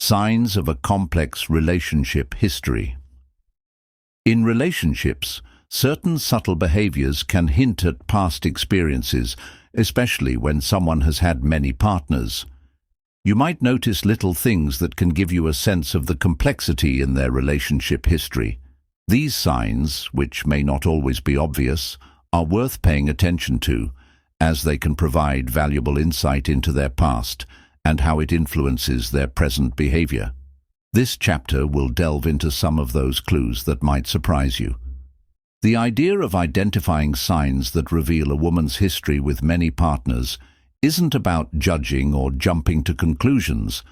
Signs of a complex relationship history. In relationships, certain subtle behaviors can hint at past experiences, especially when someone has had many partners. You might notice little things that can give you a sense of the complexity in their relationship history. These signs, which may not always be obvious, are worth paying attention to, as they can provide valuable insight into their past and how it influences their present behavior. This chapter will delve into some of those clues that might surprise you. The idea of identifying signs that reveal a woman's history with many partners isn't about judging or jumping to conclusions,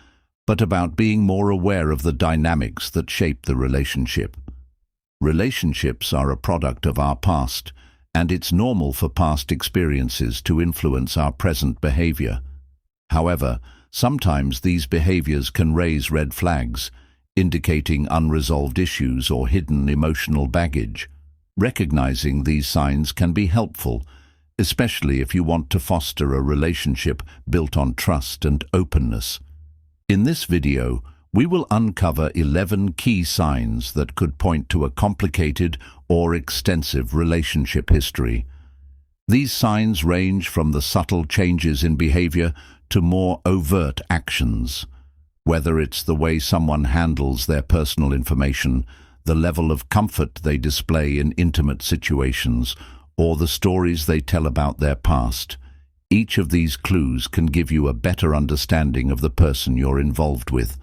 but about being more aware of the dynamics that shape the relationship. Relationships are a product of our past, and it's normal for past experiences to influence our present behavior. However, sometimes these behaviors can raise red flags, indicating unresolved issues or hidden emotional baggage. Recognizing these signs can be helpful, especially if you want to foster a relationship built on trust and openness. In this video, we will uncover 11 key signs that could point to a complicated or extensive relationship history. These signs range from the subtle changes in behavior to more overt actions. Whether it's the way someone handles their personal information, the level of comfort they display in intimate situations, or the stories they tell about their past, each of these clues can give you a better understanding of the person you're involved with.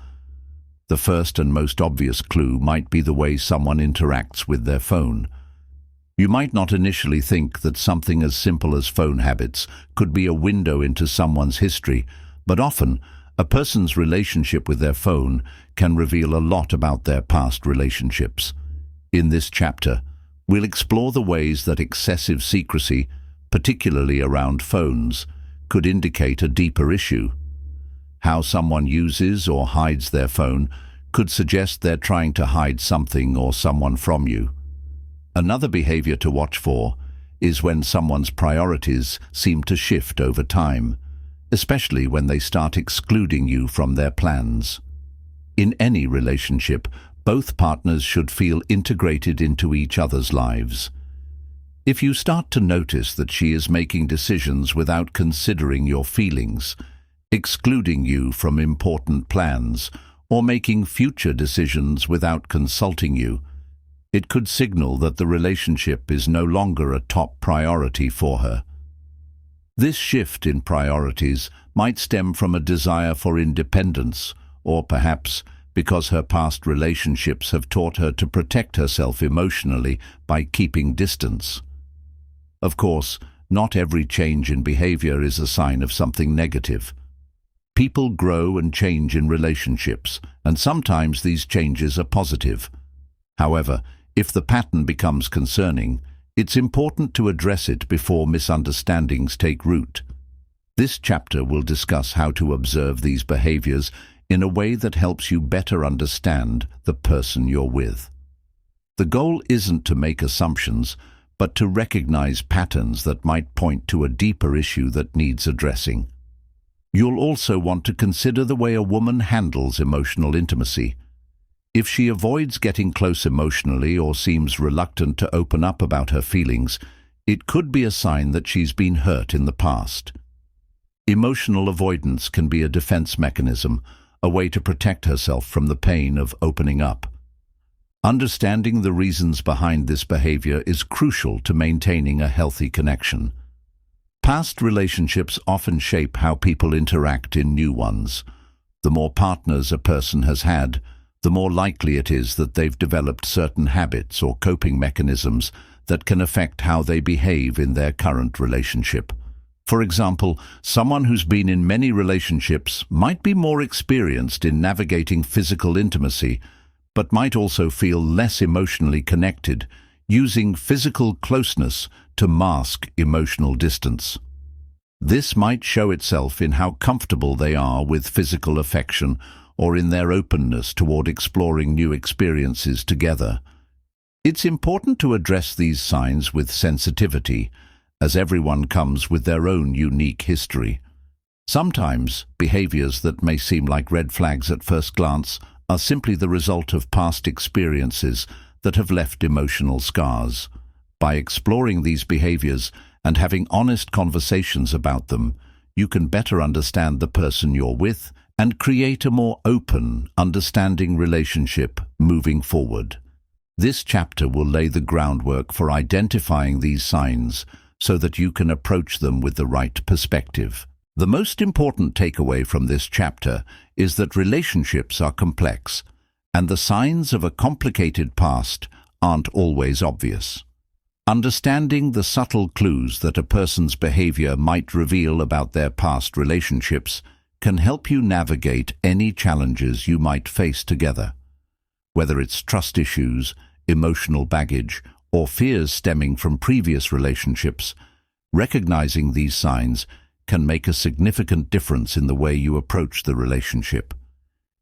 The first and most obvious clue might be the way someone interacts with their phone. You might not initially think that something as simple as phone habits could be a window into someone's history, but often, a person's relationship with their phone can reveal a lot about their past relationships. In this chapter, we'll explore the ways that excessive secrecy, particularly around phones, could indicate a deeper issue. How someone uses or hides their phone could suggest they're trying to hide something or someone from you. Another behavior to watch for is when someone's priorities seem to shift over time, especially when they start excluding you from their plans. In any relationship, both partners should feel integrated into each other's lives. If you start to notice that she is making decisions without considering your feelings, excluding you from important plans, or making future decisions without consulting you, it could signal that the relationship is no longer a top priority for her. This shift in priorities might stem from a desire for independence, or perhaps because her past relationships have taught her to protect herself emotionally by keeping distance. Of course, not every change in behavior is a sign of something negative. People grow and change in relationships, and sometimes these changes are positive. However, if the pattern becomes concerning, it's important to address it before misunderstandings take root. This chapter will discuss how to observe these behaviors in a way that helps you better understand the person you're with. The goal isn't to make assumptions, but to recognize patterns that might point to a deeper issue that needs addressing. You'll also want to consider the way a woman handles emotional intimacy. If she avoids getting close emotionally or seems reluctant to open up about her feelings, it could be a sign that she's been hurt in the past. Emotional avoidance can be a defense mechanism, a way to protect herself from the pain of opening up. Understanding the reasons behind this behavior is crucial to maintaining a healthy connection. Past relationships often shape how people interact in new ones. The more partners a person has had, the more likely it is that they've developed certain habits or coping mechanisms that can affect how they behave in their current relationship. For example, someone who's been in many relationships might be more experienced in navigating physical intimacy, but might also feel less emotionally connected, using physical closeness to mask emotional distance. This might show itself in how comfortable they are with physical affection or in their openness toward exploring new experiences together. It's important to address these signs with sensitivity, as everyone comes with their own unique history. Sometimes, behaviors that may seem like red flags at first glance are simply the result of past experiences that have left emotional scars. By exploring these behaviors and having honest conversations about them, you can better understand the person you're with and create a more open, understanding relationship moving forward. This chapter will lay the groundwork for identifying these signs so that you can approach them with the right perspective. The most important takeaway from this chapter is that relationships are complex, and the signs of a complicated past aren't always obvious. Understanding the subtle clues that a person's behavior might reveal about their past relationships can help you navigate any challenges you might face together. Whether it's trust issues, emotional baggage, or fears stemming from previous relationships, recognizing these signs can make a significant difference in the way you approach the relationship.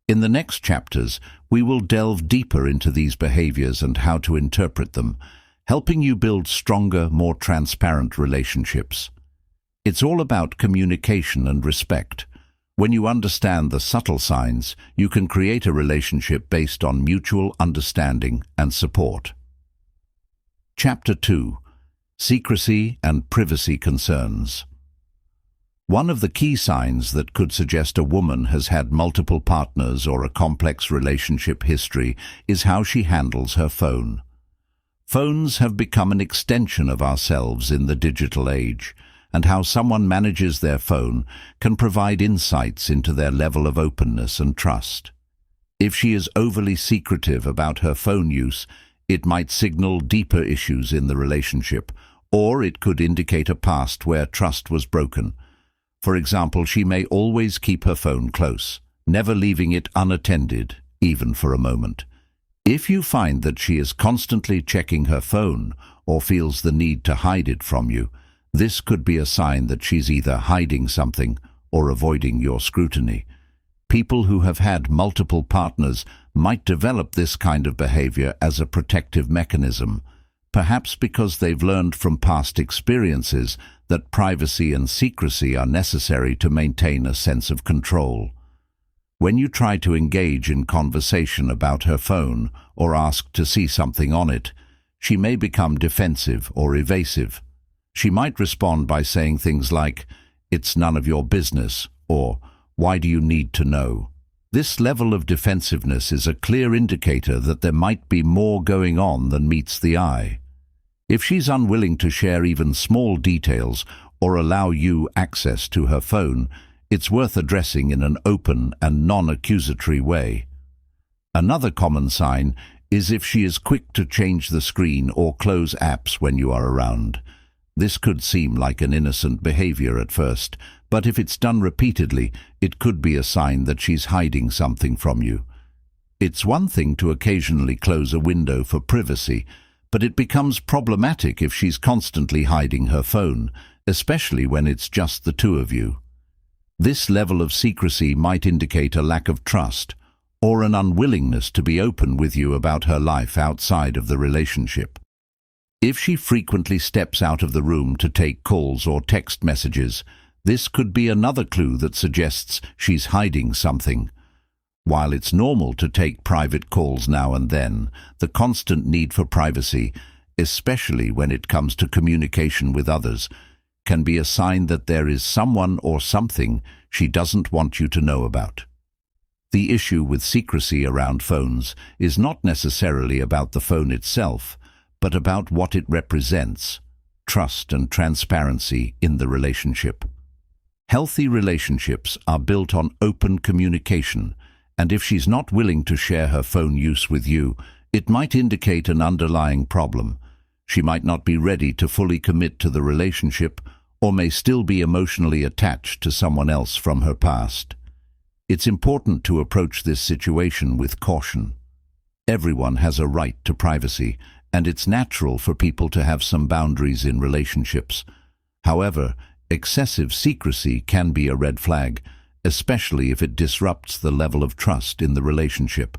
In the next chapters, we will delve deeper into these behaviors and how to interpret them, helping you build stronger, more transparent relationships. It's all about communication and respect. When you understand the subtle signs, you can create a relationship based on mutual understanding and support. Chapter 2: Secrecy and Privacy Concerns. One of the key signs that could suggest a woman has had multiple partners or a complex relationship history is how she handles her phone. Phones have become an extension of ourselves in the digital age, and how someone manages their phone can provide insights into their level of openness and trust. If she is overly secretive about her phone use, it might signal deeper issues in the relationship, or it could indicate a past where trust was broken. For example, she may always keep her phone close, never leaving it unattended, even for a moment. If you find that she is constantly checking her phone or feels the need to hide it from you, this could be a sign that she's either hiding something or avoiding your scrutiny. People who have had multiple partners might develop this kind of behavior as a protective mechanism, perhaps because they've learned from past experiences that privacy and secrecy are necessary to maintain a sense of control. When you try to engage in conversation about her phone or ask to see something on it, she may become defensive or evasive. She might respond by saying things like, "It's none of your business," or "Why do you need to know?" This level of defensiveness is a clear indicator that there might be more going on than meets the eye. If she's unwilling to share even small details or allow you access to her phone, it's worth addressing in an open and non-accusatory way. Another common sign is if she is quick to change the screen or close apps when you are around. This could seem like an innocent behavior at first, but if it's done repeatedly, it could be a sign that she's hiding something from you. It's one thing to occasionally close a window for privacy, but it becomes problematic if she's constantly hiding her phone, especially when it's just the two of you. This level of secrecy might indicate a lack of trust or an unwillingness to be open with you about her life outside of the relationship. If she frequently steps out of the room to take calls or text messages, this could be another clue that suggests she's hiding something. While it's normal to take private calls now and then, the constant need for privacy, especially when it comes to communication with others, can be a sign that there is someone or something she doesn't want you to know about. The issue with secrecy around phones is not necessarily about the phone itself, but about what it represents: trust and transparency in the relationship. Healthy relationships are built on open communication, and if she's not willing to share her phone use with you, it might indicate an underlying problem. She might not be ready to fully commit to the relationship, or may still be emotionally attached to someone else from her past. It's important to approach this situation with caution. Everyone has a right to privacy, and it's natural for people to have some boundaries in relationships. However, excessive secrecy can be a red flag, especially if it disrupts the level of trust in the relationship.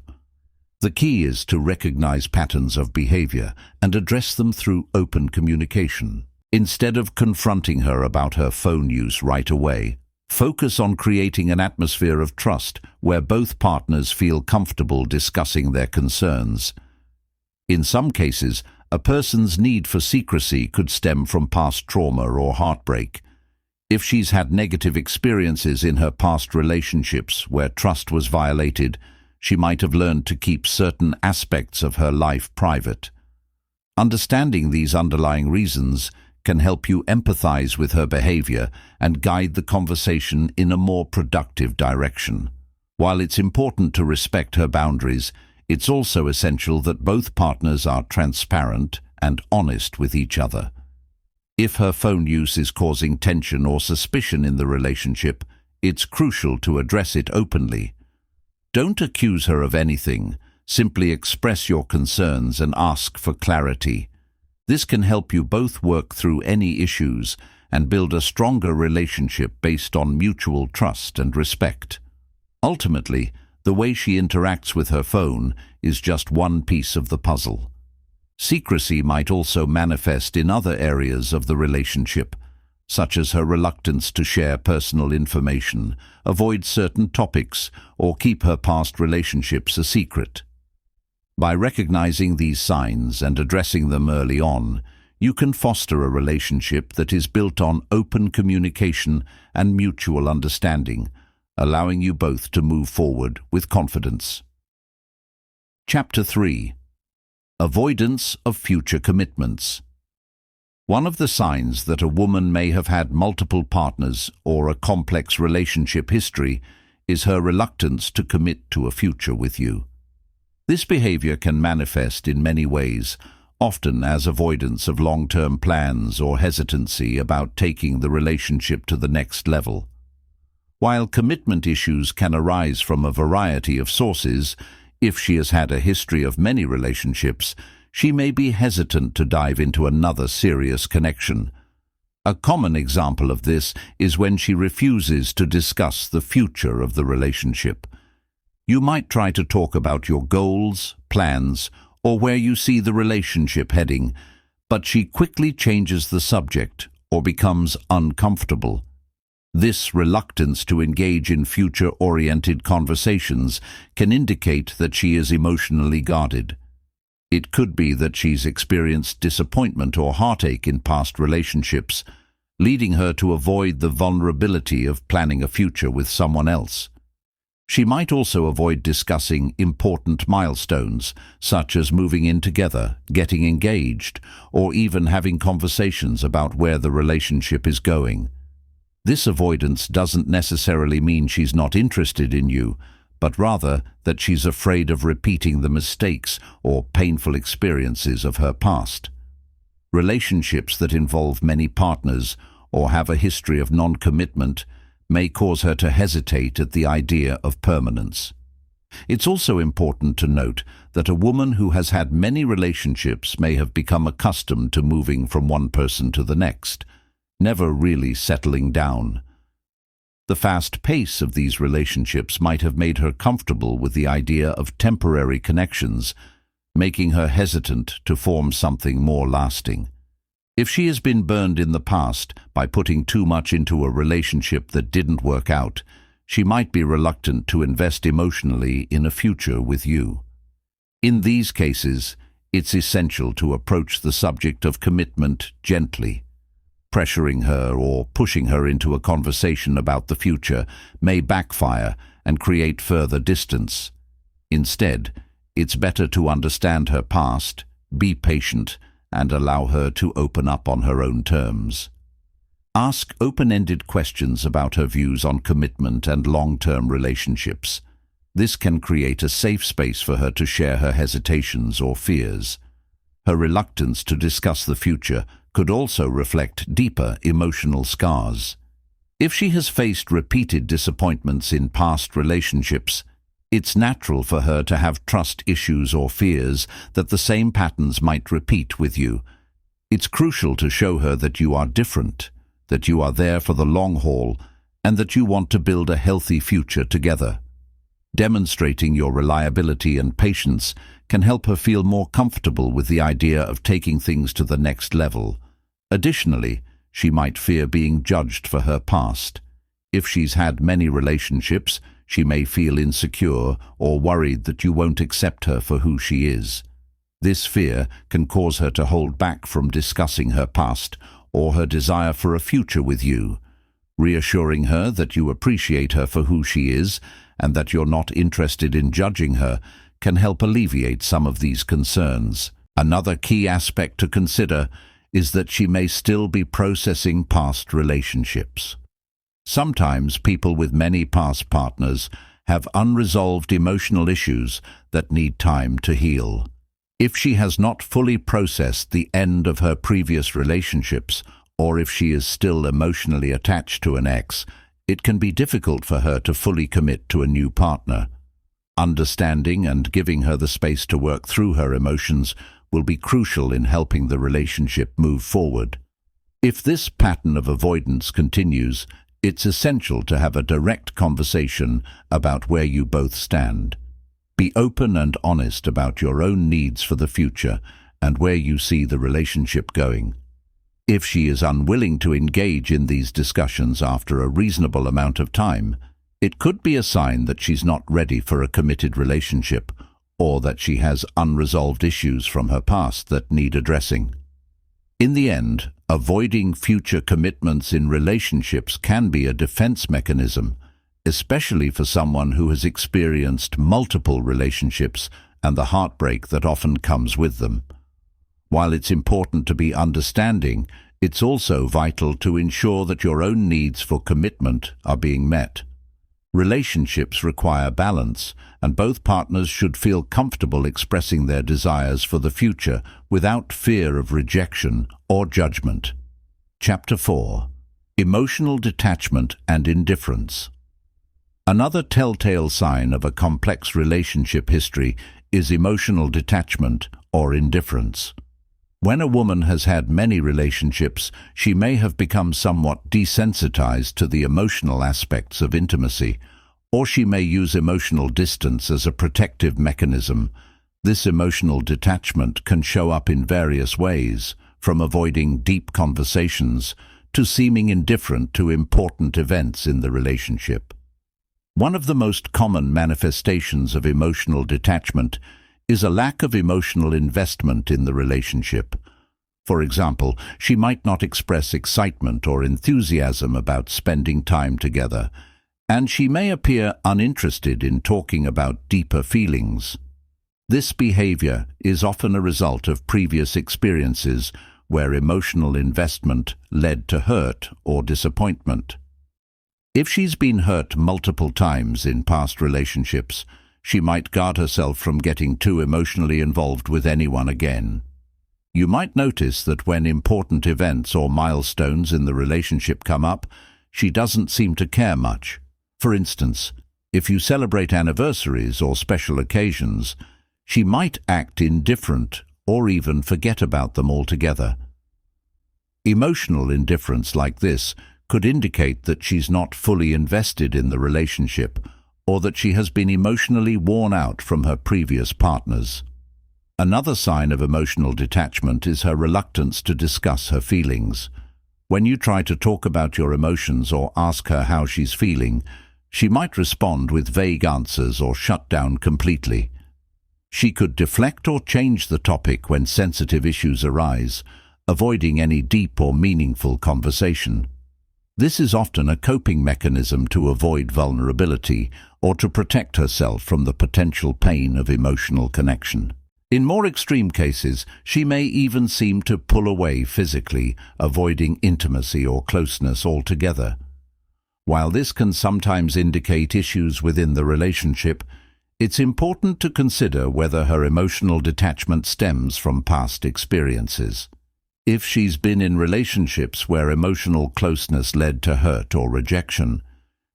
The key is to recognize patterns of behavior and address them through open communication. Instead of confronting her about her phone use right away, Focus on creating an atmosphere of trust where both partners feel comfortable discussing their concerns. In some cases, a person's need for secrecy could stem from past trauma or heartbreak. If she's had negative experiences in her past relationships where trust was violated, she might have learned to keep certain aspects of her life private. Understanding these underlying reasons can help you empathize with her behavior and guide the conversation in a more productive direction. While it's important to respect her boundaries, it's also essential that both partners are transparent and honest with each other. If her phone use is causing tension or suspicion in the relationship, it's crucial to address it openly. Don't accuse her of anything. Simply express your concerns and ask for clarity. This can help you both work through any issues and build a stronger relationship based on mutual trust and respect. Ultimately, the way she interacts with her phone is just one piece of the puzzle. Secrecy might also manifest in other areas of the relationship, such as her reluctance to share personal information, avoid certain topics, or keep her past relationships a secret. By recognizing these signs and addressing them early on, you can foster a relationship that is built on open communication and mutual understanding, allowing you both to move forward with confidence. Chapter 3. Avoidance of future commitments. One of the signs that a woman may have had multiple partners or a complex relationship history is her reluctance to commit to a future with you. This behavior can manifest in many ways, often as avoidance of long-term plans or hesitancy about taking the relationship to the next level. While commitment issues can arise from a variety of sources, if she has had a history of many relationships, she may be hesitant to dive into another serious connection. A common example of this is when she refuses to discuss the future of the relationship. You might try to talk about your goals, plans, or where you see the relationship heading, but she quickly changes the subject or becomes uncomfortable. This reluctance to engage in future-oriented conversations can indicate that she is emotionally guarded. It could be that she's experienced disappointment or heartache in past relationships, leading her to avoid the vulnerability of planning a future with someone else. She might also avoid discussing important milestones, such as moving in together, getting engaged, or even having conversations about where the relationship is going. This avoidance doesn't necessarily mean she's not interested in you, but rather that she's afraid of repeating the mistakes or painful experiences of her past. Relationships that involve many partners or have a history of non-commitment may cause her to hesitate at the idea of permanence. It's also important to note that a woman who has had many relationships may have become accustomed to moving from one person to the next, never really settling down. The fast pace of these relationships might have made her comfortable with the idea of temporary connections, making her hesitant to form something more lasting. If she has been burned in the past by putting too much into a relationship that didn't work out, she might be reluctant to invest emotionally in a future with you. In these cases, it's essential to approach the subject of commitment gently. Pressuring her or pushing her into a conversation about the future may backfire and create further distance. Instead, it's better to understand her past, be patient, and allow her to open up on her own terms. Ask open-ended questions about her views on commitment and long-term relationships. This can create a safe space for her to share her hesitations or fears. Her reluctance to discuss the future could also reflect deeper emotional scars. If she has faced repeated disappointments in past relationships, it's natural for her to have trust issues or fears that the same patterns might repeat with you. It's crucial to show her that you are different, that you are there for the long haul, and that you want to build a healthy future together. Demonstrating your reliability and patience can help her feel more comfortable with the idea of taking things to the next level. Additionally, she might fear being judged for her past. If she's had many relationships, she may feel insecure or worried that you won't accept her for who she is. This fear can cause her to hold back from discussing her past or her desire for a future with you. Reassuring her that you appreciate her for who she is and that you're not interested in judging her can help alleviate some of these concerns. Another key aspect to consider is that she may still be processing past relationships. Sometimes people with many past partners have unresolved emotional issues that need time to heal. If she has not fully processed the end of her previous relationships, or if she is still emotionally attached to an ex, it can be difficult for her to fully commit to a new partner. Understanding and giving her the space to work through her emotions will be crucial in helping the relationship move forward. If this pattern of avoidance continues, it's essential to have a direct conversation about where you both stand. Be open and honest about your own needs for the future and where you see the relationship going. If she is unwilling to engage in these discussions after a reasonable amount of time, it could be a sign that she's not ready for a committed relationship or that she has unresolved issues from her past that need addressing. In the end, avoiding future commitments in relationships can be a defense mechanism, especially for someone who has experienced multiple relationships and the heartbreak that often comes with them. While it's important to be understanding, it's also vital to ensure that your own needs for commitment are being met. Relationships require balance, and both partners should feel comfortable expressing their desires for the future without fear of rejection or judgment. Chapter 4. Emotional Detachment and Indifference. Another telltale sign of a complex relationship history is emotional detachment or indifference. When a woman has had many relationships, she may have become somewhat desensitized to the emotional aspects of intimacy, or she may use emotional distance as a protective mechanism. This emotional detachment can show up in various ways, from avoiding deep conversations to seeming indifferent to important events in the relationship. One of the most common manifestations of emotional detachment is a lack of emotional investment in the relationship. For example, she might not express excitement or enthusiasm about spending time together, and she may appear uninterested in talking about deeper feelings. This behavior is often a result of previous experiences where emotional investment led to hurt or disappointment. If she's been hurt multiple times in past relationships, she might guard herself from getting too emotionally involved with anyone again. You might notice that when important events or milestones in the relationship come up, she doesn't seem to care much. For instance, if you celebrate anniversaries or special occasions, she might act indifferent or even forget about them altogether. Emotional indifference like this could indicate that she's not fully invested in the relationship or that she has been emotionally worn out from her previous partners. Another sign of emotional detachment is her reluctance to discuss her feelings. When you try to talk about your emotions or ask her how she's feeling, she might respond with vague answers or shut down completely. She could deflect or change the topic when sensitive issues arise, avoiding any deep or meaningful conversation. This is often a coping mechanism to avoid vulnerability or to protect herself from the potential pain of emotional connection. In more extreme cases, she may even seem to pull away physically, avoiding intimacy or closeness altogether. While this can sometimes indicate issues within the relationship, it's important to consider whether her emotional detachment stems from past experiences. If she's been in relationships where emotional closeness led to hurt or rejection,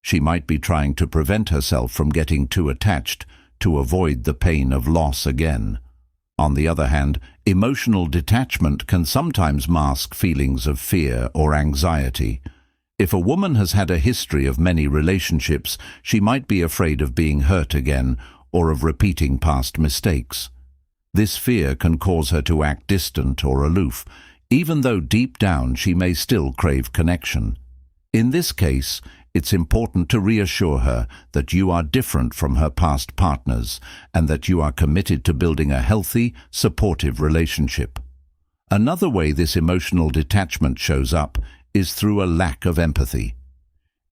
she might be trying to prevent herself from getting too attached to avoid the pain of loss again. On the other hand, emotional detachment can sometimes mask feelings of fear or anxiety. If a woman has had a history of many relationships, she might be afraid of being hurt again or of repeating past mistakes. This fear can cause her to act distant or aloof, even though deep down she may still crave connection. In this case, it's important to reassure her that you are different from her past partners and that you are committed to building a healthy, supportive relationship. Another way this emotional detachment shows up is through a lack of empathy.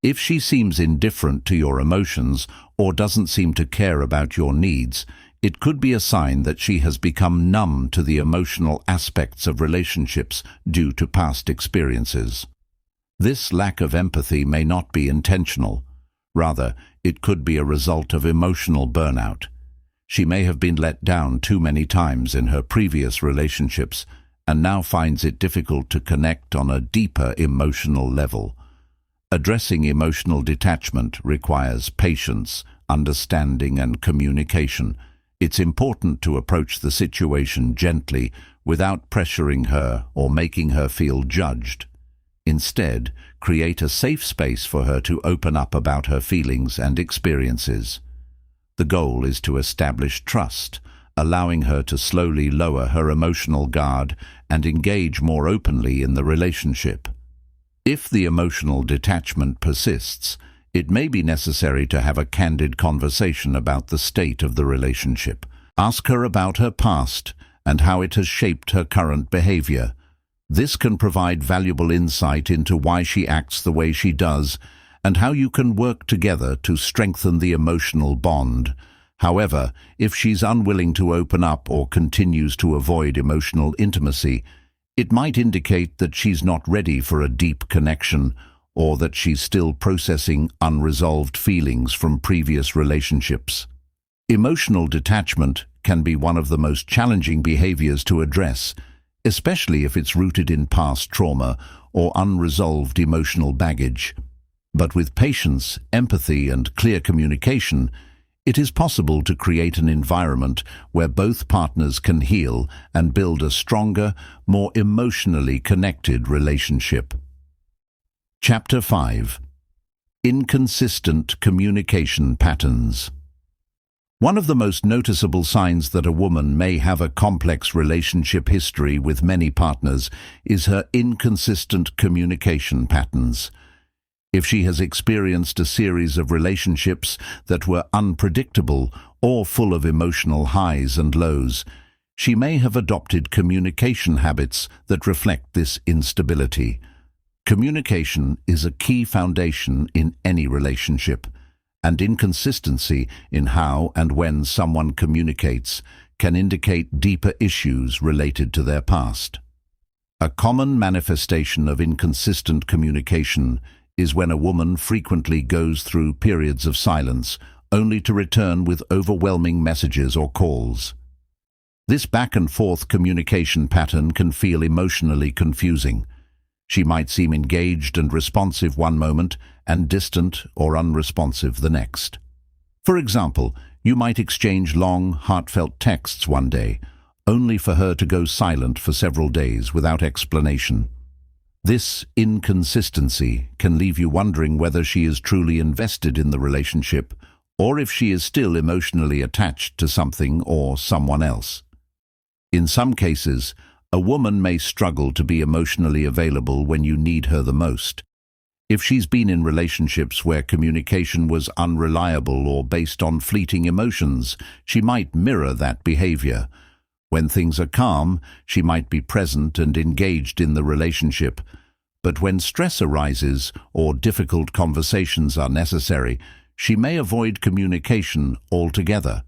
If she seems indifferent to your emotions or doesn't seem to care about your needs, it could be a sign that she has become numb to the emotional aspects of relationships due to past experiences. This lack of empathy may not be intentional. Rather, it could be a result of emotional burnout. She may have been let down too many times in her previous relationships and now finds it difficult to connect on a deeper emotional level. Addressing emotional detachment requires patience, understanding, and communication. It's important to approach the situation gently without pressuring her or making her feel judged. Instead, create a safe space for her to open up about her feelings and experiences. The goal is to establish trust, allowing her to slowly lower her emotional guard and engage more openly in the relationship. If the emotional detachment persists, it may be necessary to have a candid conversation about the state of the relationship. Ask her about her past and how it has shaped her current behavior. This can provide valuable insight into why she acts the way she does and how you can work together to strengthen the emotional bond. However, if she's unwilling to open up or continues to avoid emotional intimacy, it might indicate that she's not ready for a deep connection or that she's still processing unresolved feelings from previous relationships. Emotional detachment can be one of the most challenging behaviors to address, especially if it's rooted in past trauma or unresolved emotional baggage. But with patience, empathy, and clear communication, it is possible to create an environment where both partners can heal and build a stronger, more emotionally connected relationship. Chapter 5. Inconsistent communication patterns. One of the most noticeable signs that a woman may have a complex relationship history with many partners is her inconsistent communication patterns. If she has experienced a series of relationships that were unpredictable or full of emotional highs and lows, she may have adopted communication habits that reflect this instability. Communication is a key foundation in any relationship, and inconsistency in how and when someone communicates can indicate deeper issues related to their past. A common manifestation of inconsistent communication is when a woman frequently goes through periods of silence, only to return with overwhelming messages or calls. This back-and-forth communication pattern can feel emotionally confusing. She might seem engaged and responsive one moment and distant or unresponsive the next. For example, you might exchange long, heartfelt texts one day, only for her to go silent for several days without explanation. This inconsistency can leave you wondering whether she is truly invested in the relationship or if she is still emotionally attached to something or someone else. In some cases, a woman may struggle to be emotionally available when you need her the most. If she's been in relationships where communication was unreliable or based on fleeting emotions, she might mirror that behavior. When things are calm, she might be present and engaged in the relationship. But when stress arises or difficult conversations are necessary, she may avoid communication altogether.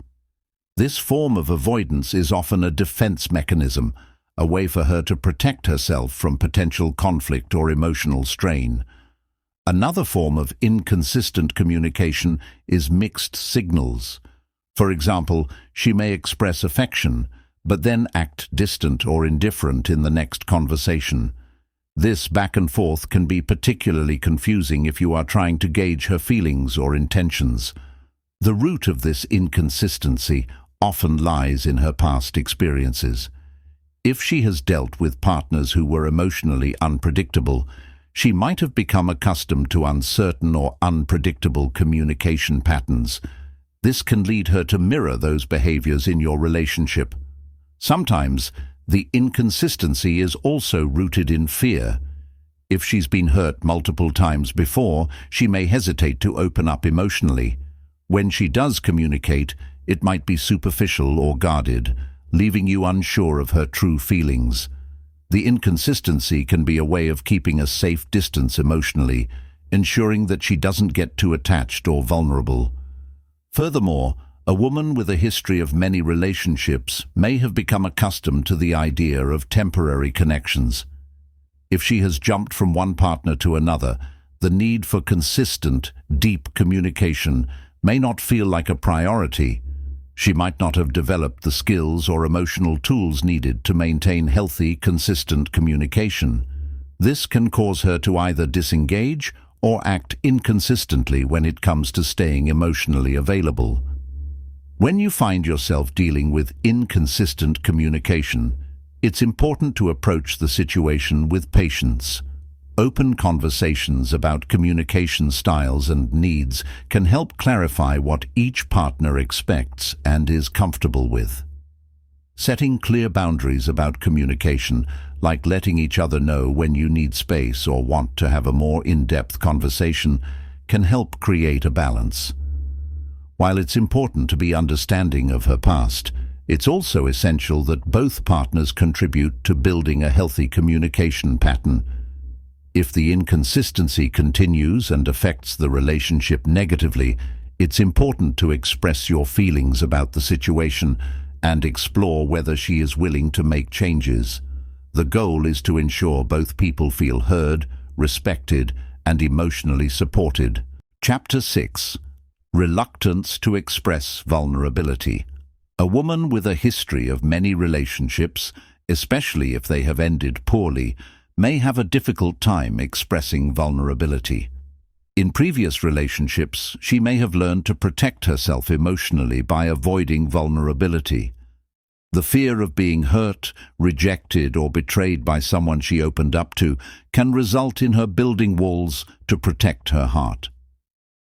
This form of avoidance is often a defense mechanism, a way for her to protect herself from potential conflict or emotional strain. Another form of inconsistent communication is mixed signals. For example, she may express affection, but then act distant or indifferent in the next conversation. This back and forth can be particularly confusing if you are trying to gauge her feelings or intentions. The root of this inconsistency often lies in her past experiences. If she has dealt with partners who were emotionally unpredictable, she might have become accustomed to uncertain or unpredictable communication patterns. This can lead her to mirror those behaviors in your relationship. Sometimes, the inconsistency is also rooted in fear. If she's been hurt multiple times before, she may hesitate to open up emotionally. When she does communicate, it might be superficial or guarded, leaving you unsure of her true feelings. The inconsistency can be a way of keeping a safe distance emotionally, ensuring that she doesn't get too attached or vulnerable. Furthermore, a woman with a history of many relationships may have become accustomed to the idea of temporary connections. If she has jumped from one partner to another, the need for consistent, deep communication may not feel like a priority. She might not have developed the skills or emotional tools needed to maintain healthy, consistent communication. This can cause her to either disengage or act inconsistently when it comes to staying emotionally available. When you find yourself dealing with inconsistent communication, it's important to approach the situation with patience. Open conversations about communication styles and needs can help clarify what each partner expects and is comfortable with. Setting clear boundaries about communication, like letting each other know when you need space or want to have a more in-depth conversation, can help create a balance. While it's important to be understanding of her past, it's also essential that both partners contribute to building a healthy communication pattern. If the inconsistency continues and affects the relationship negatively, it's important to express your feelings about the situation and explore whether she is willing to make changes. The goal is to ensure both people feel heard, respected, and emotionally supported. Chapter 6. Reluctance to express vulnerability. A woman with a history of many relationships, especially if they have ended poorly, may have a difficult time expressing vulnerability. In previous relationships, she may have learned to protect herself emotionally by avoiding vulnerability. The fear of being hurt, rejected, or betrayed by someone she opened up to can result in her building walls to protect her heart.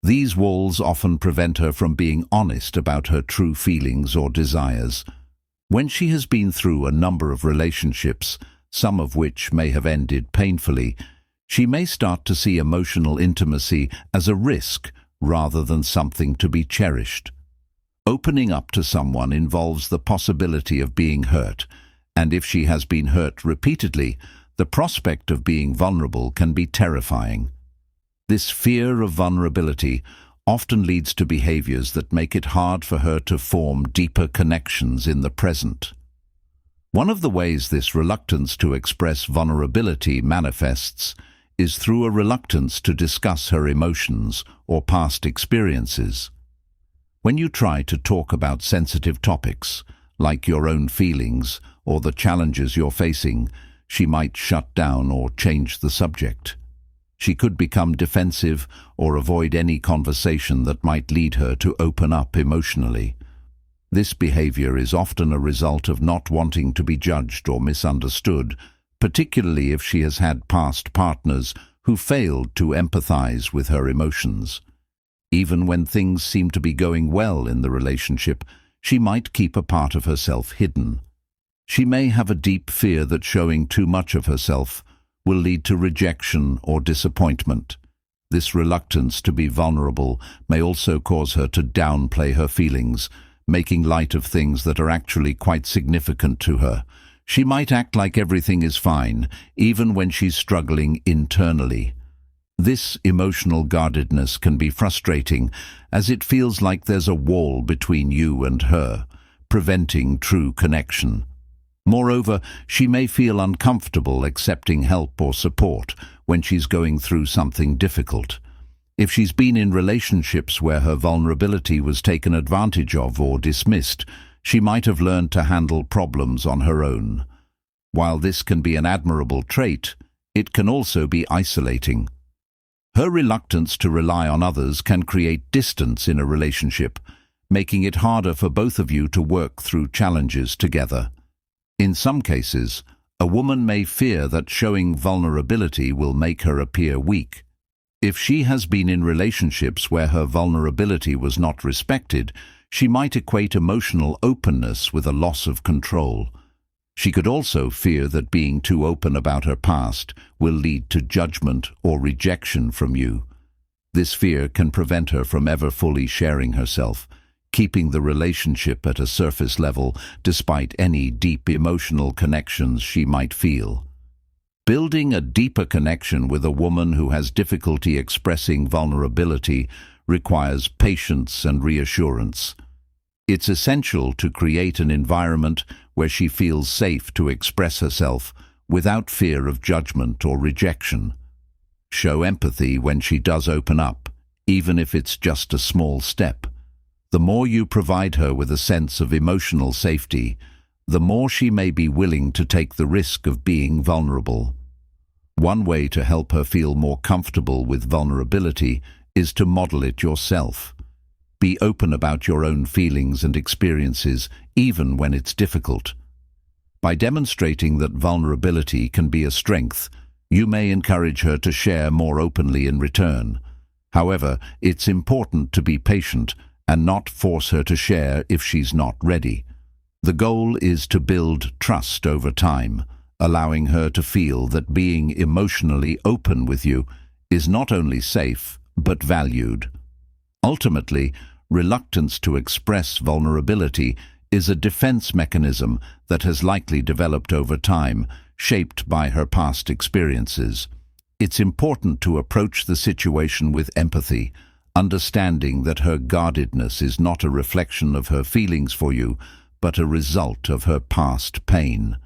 These walls often prevent her from being honest about her true feelings or desires. When she has been through a number of relationships, some of which may have ended painfully, she may start to see emotional intimacy as a risk rather than something to be cherished. Opening up to someone involves the possibility of being hurt, and if she has been hurt repeatedly, the prospect of being vulnerable can be terrifying. This fear of vulnerability often leads to behaviors that make it hard for her to form deeper connections in the present. One of the ways this reluctance to express vulnerability manifests is through a reluctance to discuss her emotions or past experiences. When you try to talk about sensitive topics, like your own feelings or the challenges you're facing, she might shut down or change the subject. She could become defensive or avoid any conversation that might lead her to open up emotionally. This behavior is often a result of not wanting to be judged or misunderstood, particularly if she has had past partners who failed to empathize with her emotions. Even when things seem to be going well in the relationship, she might keep a part of herself hidden. She may have a deep fear that showing too much of herself will lead to rejection or disappointment. This reluctance to be vulnerable may also cause her to downplay her feelings, making light of things that are actually quite significant to her. She might act like everything is fine, even when she's struggling internally. This emotional guardedness can be frustrating, as it feels like there's a wall between you and her, preventing true connection. Moreover, she may feel uncomfortable accepting help or support when she's going through something difficult. If she's been in relationships where her vulnerability was taken advantage of or dismissed, she might have learned to handle problems on her own. While this can be an admirable trait, it can also be isolating. Her reluctance to rely on others can create distance in a relationship, making it harder for both of you to work through challenges together. In some cases, a woman may fear that showing vulnerability will make her appear weak. If she has been in relationships where her vulnerability was not respected, she might equate emotional openness with a loss of control. She could also fear that being too open about her past will lead to judgment or rejection from you. This fear can prevent her from ever fully sharing herself, keeping the relationship at a surface level despite any deep emotional connections she might feel. Building a deeper connection with a woman who has difficulty expressing vulnerability requires patience and reassurance. It's essential to create an environment where she feels safe to express herself without fear of judgment or rejection. Show empathy when she does open up, even if it's just a small step. The more you provide her with a sense of emotional safety, the more she may be willing to take the risk of being vulnerable. One way to help her feel more comfortable with vulnerability is to model it yourself. Be open about your own feelings and experiences, even when it's difficult. By demonstrating that vulnerability can be a strength, you may encourage her to share more openly in return. However, it's important to be patient and not force her to share if she's not ready. The goal is to build trust over time, allowing her to feel that being emotionally open with you is not only safe, but valued. Ultimately, reluctance to express vulnerability is a defense mechanism that has likely developed over time, shaped by her past experiences. It's important to approach the situation with empathy, understanding that her guardedness is not a reflection of her feelings for you, but a result of her past pain.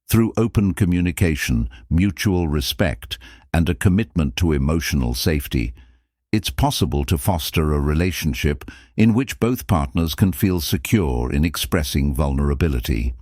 Through open communication, mutual respect, and a commitment to emotional safety, it's possible to foster a relationship in which both partners can feel secure in expressing vulnerability.